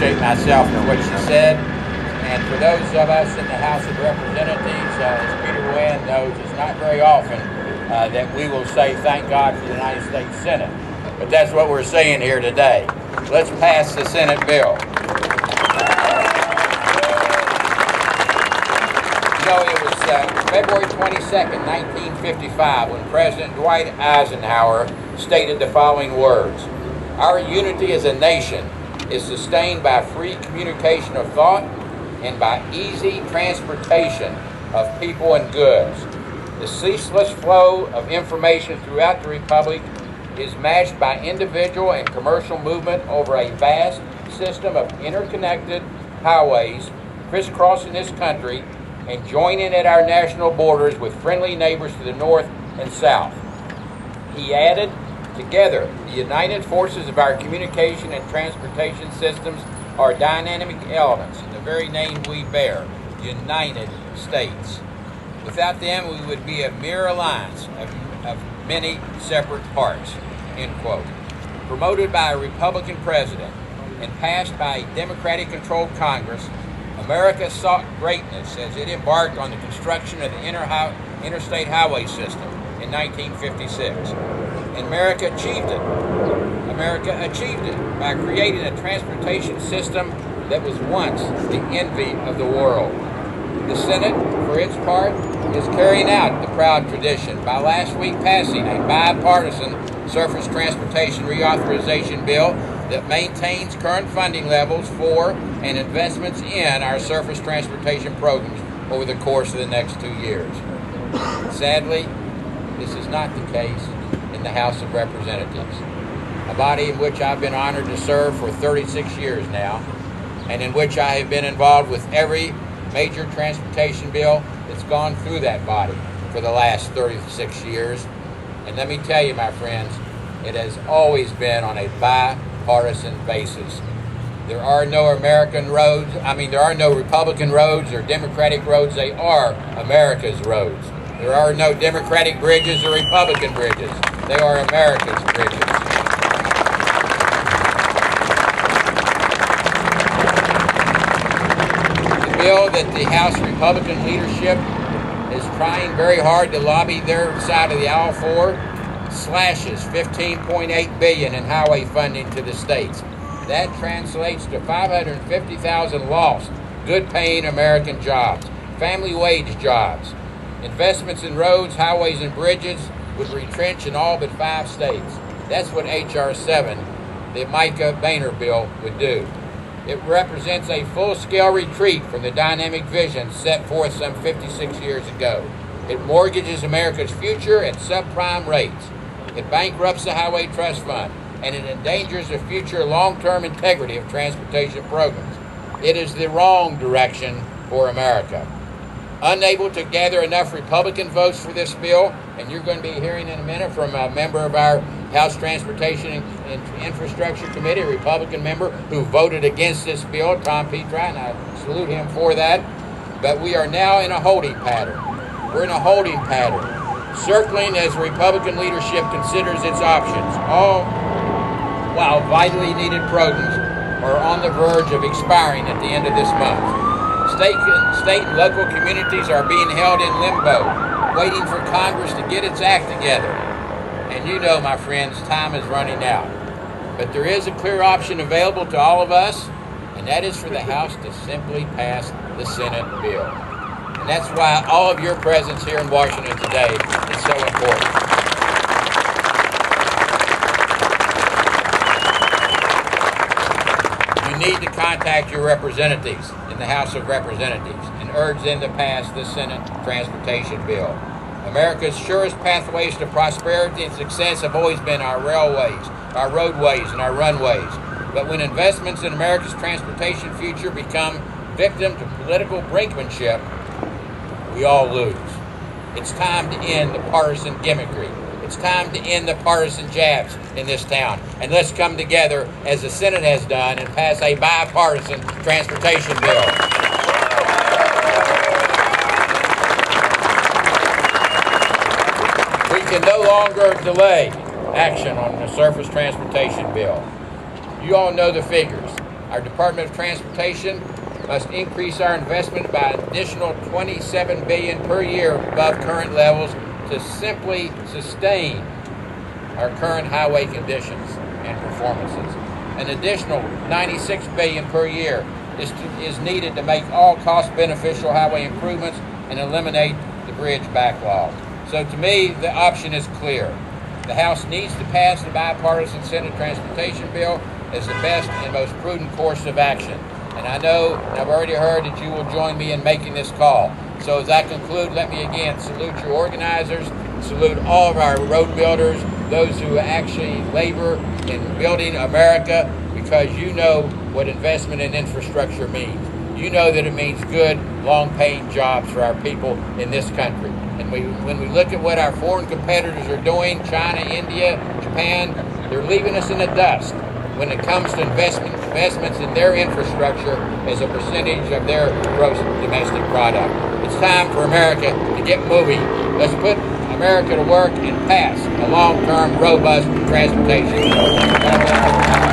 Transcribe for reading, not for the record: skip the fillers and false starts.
appreciate myself for what she said. And for those of us in the House of Representatives, as Peter Wynn knows, it's not very often that we will say thank God for the United States Senate. But that's what we're saying here today. Let's pass the Senate bill. You know, it was February 22nd, 1955, when President Dwight Eisenhower stated the following words: "Our unity as a nation is sustained by free communication of thought and by easy transportation of people and goods. The ceaseless flow of information throughout the Republic is matched by individual and commercial movement over a vast system of interconnected highways crisscrossing this country and joining at our national borders with friendly neighbors to the north and south." He added, "Together, the united forces of our communication and transportation systems are dynamic elements in the very name we bear, the United States. Without them, we would be a mere alliance of many separate parts." End quote. Promoted by a Republican president and passed by a Democratic-controlled Congress, America sought greatness as it embarked on the construction of the interstate highway system in 1956. And America achieved it. America achieved it by creating a transportation system that was once the envy of the world. The Senate, for its part, is carrying out the proud tradition by last week passing a bipartisan surface transportation reauthorization bill that maintains current funding levels for and investments in our surface transportation programs over the course of the next 2 years. Sadly, this is not the case in the House of Representatives, a body in which I've been honored to serve for 36 years now, and in which I have been involved with every major transportation bill that's gone through that body for the last 36 years. And let me tell you, my friends, it has always been on a bipartisan basis. There are no Republican roads or Democratic roads. They are America's roads. There are no Democratic bridges or Republican bridges. They are America's bridges. The bill that the House Republican leadership is trying very hard to lobby their side of the aisle for slashes $15.8 billion in highway funding to the states. That translates to 550,000 lost, good-paying American jobs, family wage jobs. Investments in roads, highways, and bridges would retrench in all but 5 states. That's what H.R. 7, the Micah Boehner bill, would do. It represents a full-scale retreat from the dynamic vision set forth some 56 years ago. It mortgages America's future at subprime rates. It bankrupts the Highway Trust Fund, and it endangers the future long-term integrity of transportation programs. It is the wrong direction for America. Unable to gather enough Republican votes for this bill, and you're going to be hearing in a minute from a member of our House Transportation and Infrastructure Committee, a Republican member who voted against this bill, Tom Petri, and I salute him for that. But we are now in a holding pattern. We're in a holding pattern, circling as Republican leadership considers its options, all while vitally needed programs are on the verge of expiring at the end of this month. State and local communities are being held in limbo, waiting for Congress to get its act together. And you know, my friends, time is running out. But there is a clear option available to all of us, and that is for the House to simply pass the Senate bill. And that's why all of your presence here in Washington today is so important. You need to contact your representatives in the House of Representatives and urge them to pass the Senate transportation bill. America's surest pathways to prosperity and success have always been our railways, our roadways, and our runways. But when investments in America's transportation future become victim to political brinkmanship, we all lose. It's time to end the partisan gimmickry. It's time to end the partisan jabs in this town. And let's come together, as the Senate has done, and pass a bipartisan transportation bill. We can no longer delay action on the surface transportation bill. You all know the figures. Our Department of Transportation must increase our investment by an additional $27 billion per year above current levels to simply sustain our current highway conditions and performances. An additional $96 billion per year is needed to make all cost-beneficial highway improvements and eliminate the bridge backlog. So to me, the option is clear. The House needs to pass the bipartisan Senate Transportation Bill as the best and most prudent course of action. And I know, and I've already heard, that you will join me in making this call. So as I conclude, let me again salute your organizers, salute all of our road builders, those who actually labor in building America, because you know what investment in infrastructure means. You know that it means good, long-paying jobs for our people in this country. And when we look at what our foreign competitors are doing, China, India, Japan, they're leaving us in the dust when it comes to investments in their infrastructure as a percentage of their gross domestic product. It's time for America to get moving. Let's put America to work and pass a long-term, robust transportation.